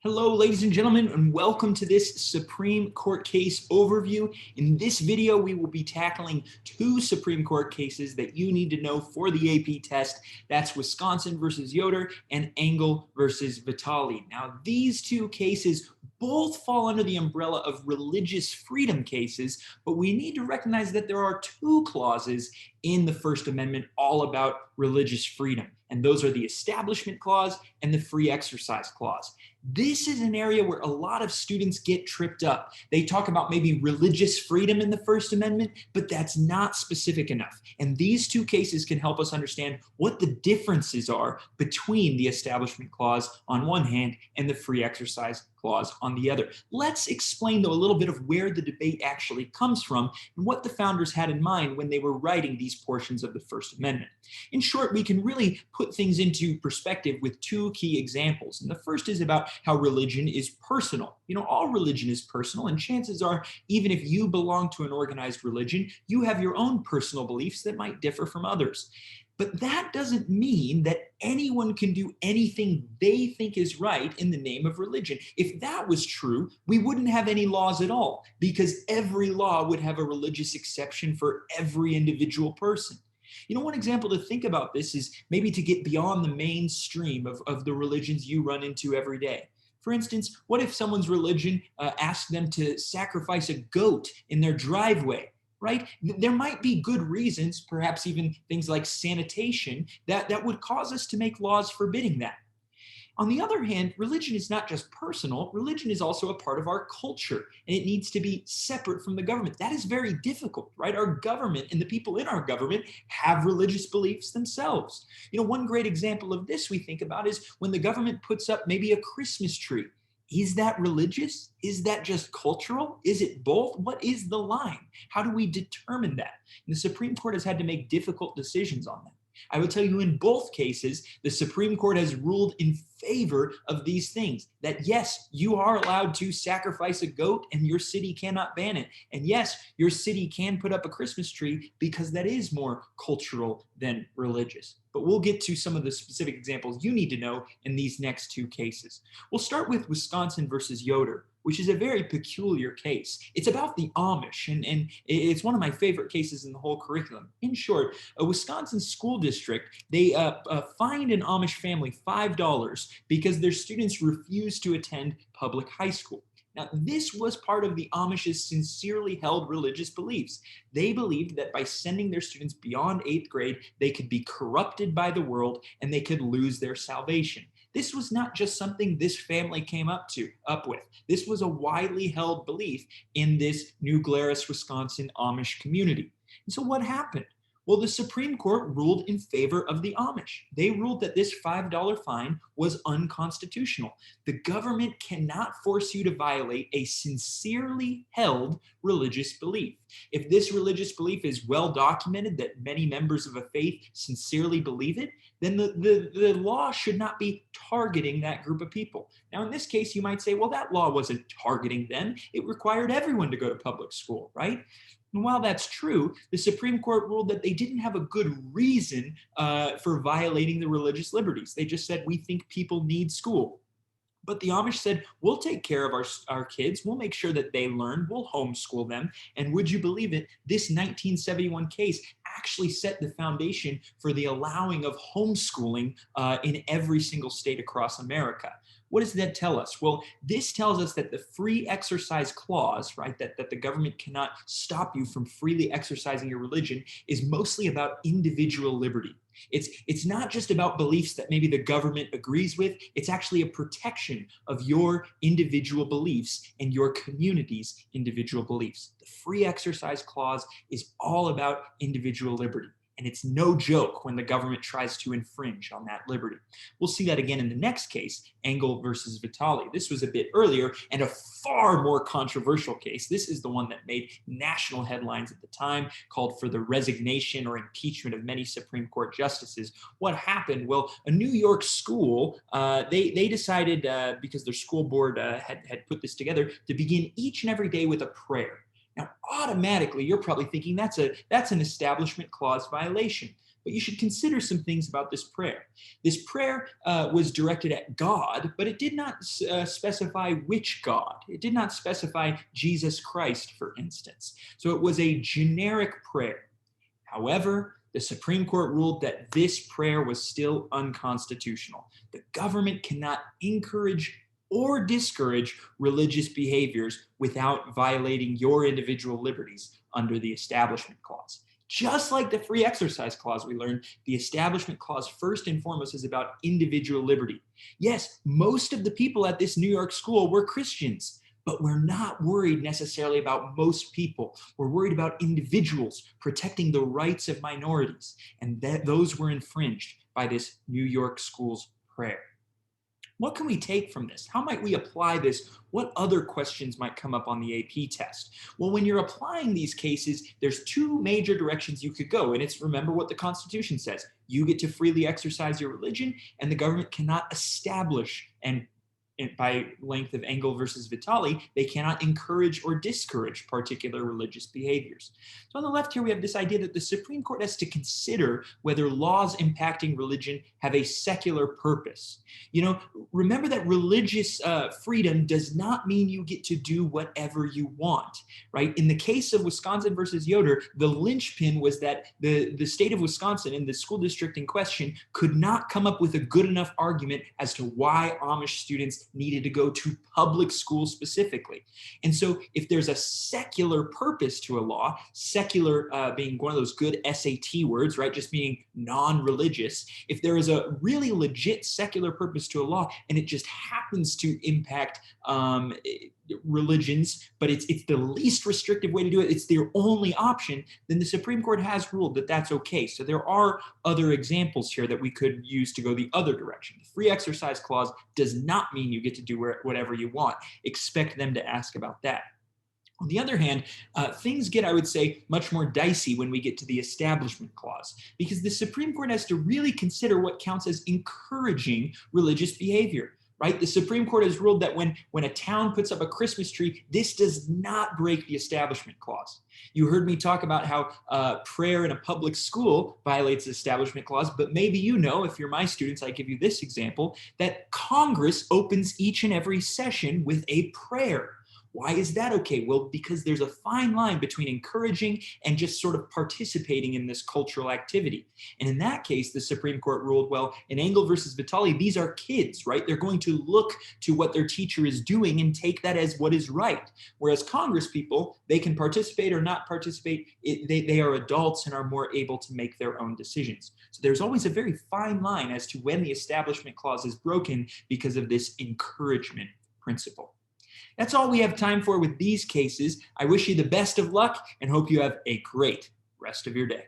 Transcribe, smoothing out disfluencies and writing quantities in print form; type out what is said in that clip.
Hello, ladies and gentlemen, and welcome to this Supreme Court case overview. In this video, we will be tackling two Supreme Court cases that you need to know for the AP test. That's Wisconsin versus Yoder and Engel versus Vitale. Now, these two cases both fall under the umbrella of religious freedom cases, but we need to recognize that there are two clauses in the First Amendment all about religious freedom, and those are the Establishment Clause and the Free Exercise Clause. This is an area where a lot of students get tripped up. They talk about maybe religious freedom in the First Amendment, but that's not specific enough. And these two cases can help us understand what the differences are between the Establishment Clause on one hand and the Free Exercise Clause on the other. Let's explain, though, a little bit of where the debate actually comes from and what the founders had in mind when they were writing these portions of the First Amendment. In short, we can really put things into perspective with two key examples. And the first is about how religion is personal. You know, all religion is personal, and chances are, even if you belong to an organized religion, you have your own personal beliefs that might differ from others. But that doesn't mean that anyone can do anything they think is right in the name of religion. If that was true, we wouldn't have any laws at all, because every law would have a religious exception for every individual person. You know, one example to think about this is maybe to get beyond the mainstream of the religions you run into every day. For instance, what if someone's religion asked them to sacrifice a goat in their driveway? Right? There might be good reasons, perhaps even things like sanitation, that would cause us to make laws forbidding that. On the other hand, religion is not just personal, religion is also a part of our culture, and it needs to be separate from the government. That is very difficult, right? Our government and the people in our government have religious beliefs themselves. You know, one great example of this we think about is when the government puts up maybe a Christmas tree. Is that religious? Is that just cultural? Is it both? What is the line? How do we determine that? And the Supreme Court has had to make difficult decisions on that. I will tell you, in both cases, the Supreme Court has ruled in favor of these things. That yes, you are allowed to sacrifice a goat and your city cannot ban it. And yes, your city can put up a Christmas tree because that is more cultural than religious. But we'll get to some of the specific examples you need to know in these next two cases. We'll start with Wisconsin versus Yoder, which is a very peculiar case. It's about the Amish, and it's one of my favorite cases in the whole curriculum. In short, a Wisconsin school district, they fined an Amish family $5 because their students refused to attend public high school. Now, this was part of the Amish's sincerely held religious beliefs. They believed that by sending their students beyond 8th grade, they could be corrupted by the world and they could lose their salvation. This was not just something this family came up with. This was a widely held belief in this New Glarus, Wisconsin Amish community. And so what happened? Well, the Supreme Court ruled in favor of the Amish. They ruled that this $5 fine was unconstitutional. The government cannot force you to violate a sincerely held religious belief. If this religious belief is well documented, that many members of a faith sincerely believe it, then the law should not be targeting that group of people. Now, in this case, you might say, well, that law wasn't targeting them. It required everyone to go to public school, right? And while that's true, the Supreme Court ruled that they didn't have a good reason for violating the religious liberties. They just said, we think people need school. But the Amish said, we'll take care of our kids. We'll make sure that they learn. We'll homeschool them. And would you believe it? This 1971 case actually set the foundation for the allowing of homeschooling in every single state across America. What does that tell us? Well, this tells us that the Free Exercise Clause, right, that the government cannot stop you from freely exercising your religion, is mostly about individual liberty. It's not just about beliefs that maybe the government agrees with. It's actually a protection of your individual beliefs and your community's individual beliefs. The Free Exercise Clause is all about individual liberty. And it's no joke when the government tries to infringe on that liberty. We'll see that again in the next case, Engel versus Vitale. This was a bit earlier and a far more controversial case. This is the one that made national headlines at the time, called for the resignation or impeachment of many Supreme Court justices. What happened? Well, a New York school, they decided, because their school board had put this together, to begin each and every day with a prayer. Now, automatically, you're probably thinking that's an Establishment Clause violation. but you should consider some things about this prayer. This prayer was directed at God, but it did not specify which God. It did not specify Jesus Christ, for instance. So it was a generic prayer. However, the Supreme Court ruled that this prayer was still unconstitutional. The government cannot encourage or discourage religious behaviors without violating your individual liberties under the Establishment Clause. Just like the Free Exercise Clause we learned, the Establishment Clause first and foremost is about individual liberty. Yes, most of the people at this New York school were Christians, but we're not worried necessarily about most people. We're worried about individuals, protecting the rights of minorities, and those were infringed by this New York school's prayer. What can we take from this? How might we apply this? What other questions might come up on the AP test? Well, when you're applying these cases, there's two major directions you could go. And it's, remember what the Constitution says. You get to freely exercise your religion, and the government cannot establish, and by length of Engel versus Vitale, they cannot encourage or discourage particular religious behaviors. So on the left here, we have this idea that the Supreme Court has to consider whether laws impacting religion have a secular purpose. You know, remember that religious freedom does not mean you get to do whatever you want, right? In the case of Wisconsin versus Yoder, the linchpin was that the state of Wisconsin and the school district in question could not come up with a good enough argument as to why Amish students needed to go to public school specifically. And so if there's a secular purpose to a law, secular being one of those good SAT words, right, just meaning non-religious, if there is a really legit secular purpose to a law and it just happens to impact religions, but it's the least restrictive way to do it, it's their only option, then the Supreme Court has ruled that that's okay. So there are other examples here that we could use to go the other direction. The Free Exercise Clause does not mean you get to do whatever you want. Expect them to ask about that. On the other hand, things get, I would say, much more dicey when we get to the Establishment Clause, because the Supreme Court has to really consider what counts as encouraging religious behavior. Right? The Supreme Court has ruled that when a town puts up a Christmas tree, this does not break the Establishment Clause. You heard me talk about how prayer in a public school violates the Establishment Clause, but maybe you know, if you're my students, I give you this example, that Congress opens each and every session with a prayer. Why is that okay? Well, because there's a fine line between encouraging and just sort of participating in this cultural activity. And in that case, the Supreme Court ruled, well, in Engel versus Vitale, these are kids, right? They're going to look to what their teacher is doing and take that as what is right. Whereas Congress people, they can participate or not participate. They are adults and are more able to make their own decisions. So there's always a very fine line as to when the Establishment Clause is broken because of this encouragement principle. That's all we have time for with these cases. I wish you the best of luck and hope you have a great rest of your day.